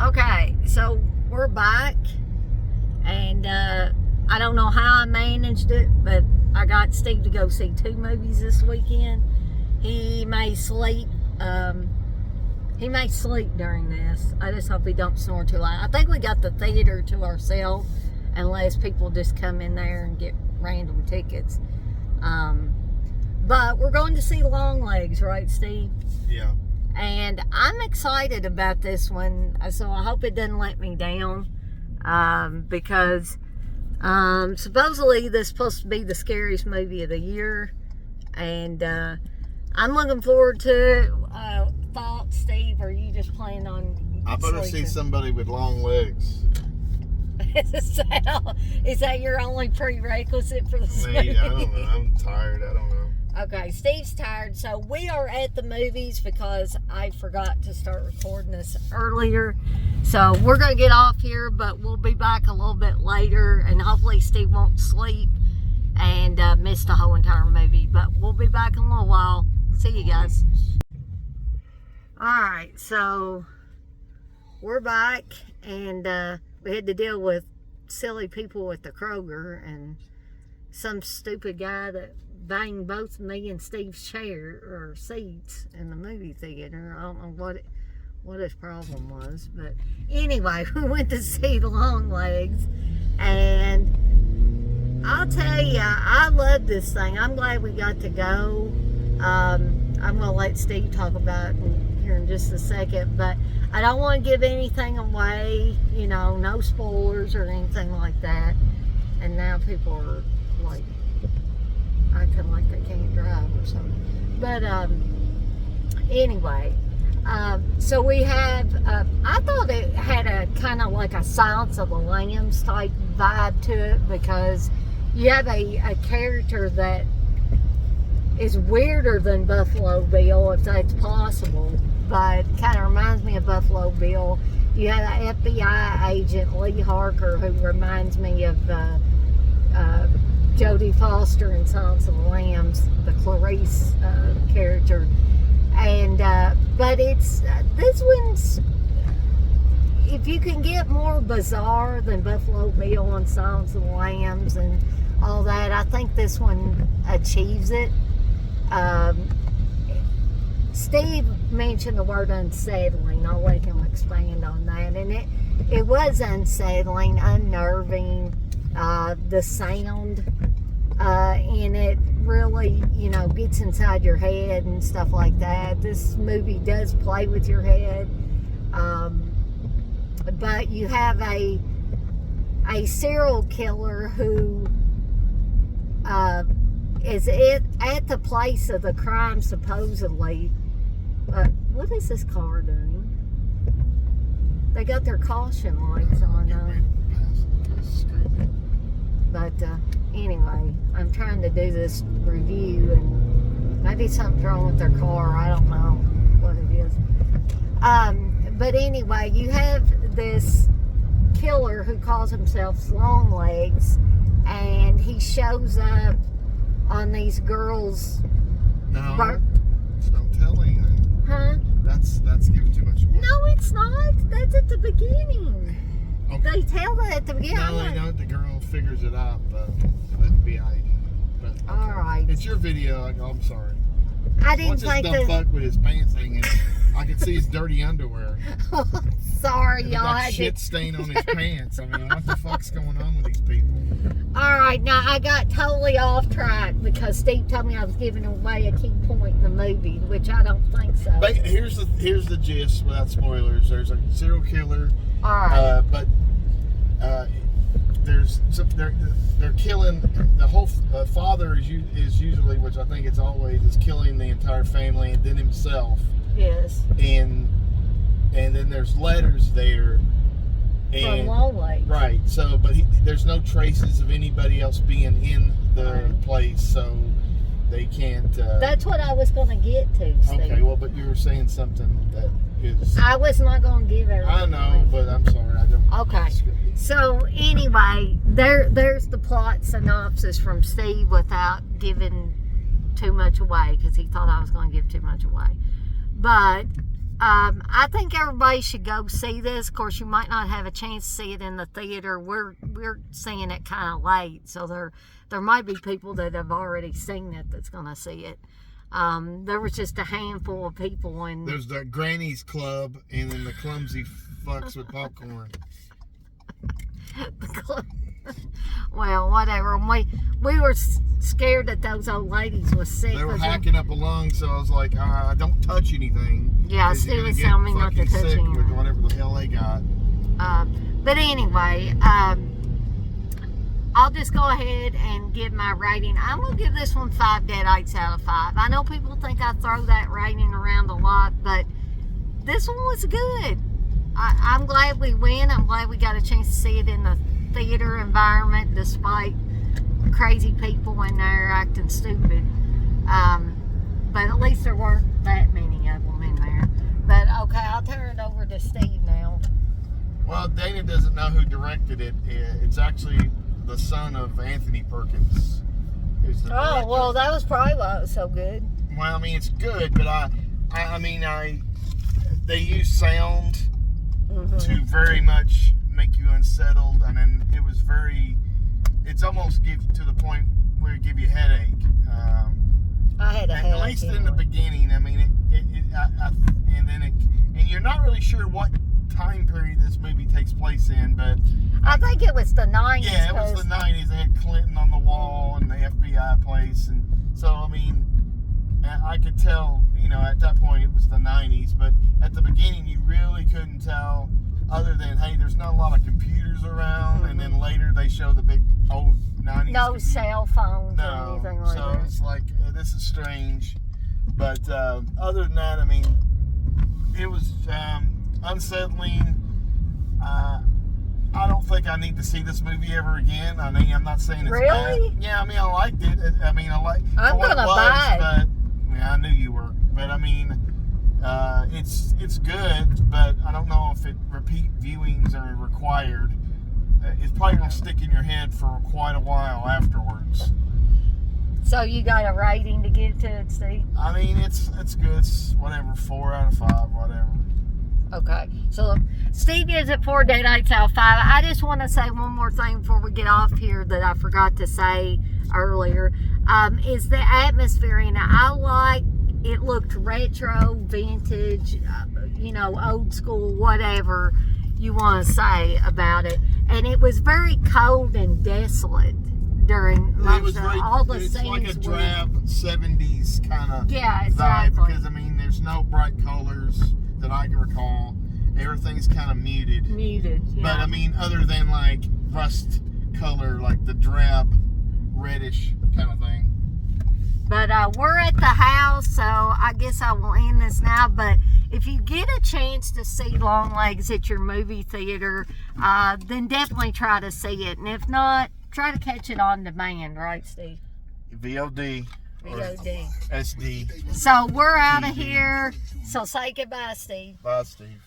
Okay, so we're back, and I don't know how I managed it, but I got Steve to go see 2 movies this weekend. He may sleep. He may sleep during this. I just hope he don't snore too loud. I think we got the theater to ourselves, unless people just come in there and get random tickets. But we're going to see Longlegs, right, Steve? Yeah. And I'm excited about this one, so I hope it doesn't let me down, because supposedly this is supposed to be the scariest movie of the year, and I'm looking forward to it. Thoughts, Steve? Are you just planning on I better see somebody with long legs. Is that your only prerequisite for the movie? I don't know. I'm tired. I don't know. Okay, Steve's tired, so we are at the movies because I forgot to start recording this earlier. So we're going to get off here, but we'll be back a little bit later, and hopefully Steve won't sleep and miss the whole entire movie. But we'll be back in a little while. See you guys. Alright, so we're back, and we had to deal with silly people at the Kroger and some stupid guy that banged both me and Steve's chair or seats in the movie theater. I don't know what his problem was, but anyway, we went to see Longlegs, and I'll tell you, I love this thing. I'm glad we got to go. I'm gonna let Steve talk about it here in just a second, but I don't want to give anything away, you know, no spoilers or anything like that. And now people are like acting like they can't drive or something. But anyway, so we have, I thought it had a kind of like a Silence of the Lambs type vibe to it, because you have a character that is weirder than Buffalo Bill, if that's possible, but kind of reminds me of Buffalo Bill. You have an FBI agent, Lee Harker, who reminds me of Jodie Foster in Silence of the Lambs, the Clarice character. And but it's this one's, if you can get more bizarre than Buffalo Bill and Silence of the Lambs and all that, I think this one achieves it. Steve mentioned the word unsettling. I'll let him expand on that. And it was unsettling, unnerving. The sound in it really, you know, gets inside your head and stuff like that. This movie does play with your head. But you have a serial killer who is at the place of the crime, supposedly. What is this car doing? They got their caution lights on. But anyway, I'm trying to do this review, and maybe something's wrong with their car. I don't know what it is. But anyway, you have this killer who calls himself Longlegs, and he shows up on these girls. No, don't tell anything. Huh? That's giving too much away. No, it's not. That's at the beginning. Okay. They tell that at the beginning. No, they know the girl figures it out, the FBI agent. But, okay. All right. It's your video. I'm sorry. I didn't Once think this dumb fuck with his pants hanging, I could see his dirty underwear. Sorry, There's y'all. got shit stain on his pants. I mean, what the fuck's going on with these people? All right, now I got totally off track because Steve told me I was giving away a key point in the movie, which I don't think so. But here's the gist without spoilers. There's a serial killer. All right. But they're killing the whole father is usually, which I think it's always, is killing the entire family and then himself. Yes. And then there's letters there. From Longlegs. Right. So, but there's no traces of anybody else being in the place, so they can't. That's what I was going to get to, Steve. Okay. Well, but you were saying something that is. I was not going to give everything. I know, but I'm sorry. I don't. Okay. So anyway, there's the plot synopsis from Steve without giving too much away, because he thought I was going to give too much away. But I think everybody should go see this. Of course, you might not have a chance to see it in the theater. We're seeing it kind of late, so there might be people that have already seen it that's going to see it. There was just a handful of people, and there's the Granny's Club, and then the clumsy fucks with popcorn. Well, whatever. And we were scared that those old ladies was sick. They were hacking up a lung, so I was like, don't touch anything. Yeah, Steve was telling me not to touch anything. With whatever the hell they got. But anyway, I'll just go ahead and give my rating. I'm going to give this one 5 deadites out of 5. I know people think I throw that rating around a lot, but this one was good. I'm glad we went. I'm glad we got a chance to see it in the theater environment despite crazy people in there acting stupid. But at least there weren't that many of them in there. But okay, I'll turn it over to Steve now. Well, Dana doesn't know who directed it. It's actually the son of Anthony Perkins. Who's the director. Well, that was probably why it was so good. Well, I mean, it's good, but they use sound to very much make you unsettled, and then it's almost to the point where it give you a headache. I had a headache. At least in the beginning, I mean, and you're not really sure what time period this movie takes place in, but I think it was the 90s. Yeah, it was the 90s. They had Clinton on the wall and the FBI place, and so I mean, I could tell, at that point it was the 90s, but at the beginning you really couldn't tell, other than, hey, there's not a lot of computers around, and then later they show the big old 90s. No cell phones or anything like that. So it's like, this is strange. But other than that, I mean, it was unsettling. I don't think I need to see this movie ever again. I mean, I'm not saying it's really bad. Yeah, I mean, I liked it. I mean, I'm gonna buy it. But yeah, I knew you were. But I mean, it's good. But I don't know if repeat viewings are required. It's probably gonna stick in your head for quite a while afterwards. So you got a rating to give to it, Steve? I mean, it's good. It's whatever, 4 out of 5, whatever. Okay, so Steve gives it 4 deadites out of 5. I just want to say one more thing before we get off here that I forgot to say earlier. Is the atmosphere in it. I like it. Looked retro, vintage, old school, whatever you want to say about it. And it was very cold and desolate during all the scenes. It's like a drab 70s kind of exactly. vibe, because I mean, there's no bright colors that I can recall. Everything's kind of muted. Yeah. But I mean, other than like rust color, like the drab reddish kind of thing. But we're at the house, so I guess I will end this now. But if you get a chance to see Longlegs at your movie theater, then definitely try to see it. And if not, try to catch it on demand, right, Steve? VOD. VOD. SD. So we're out of here. So say goodbye, Steve. Bye, Steve.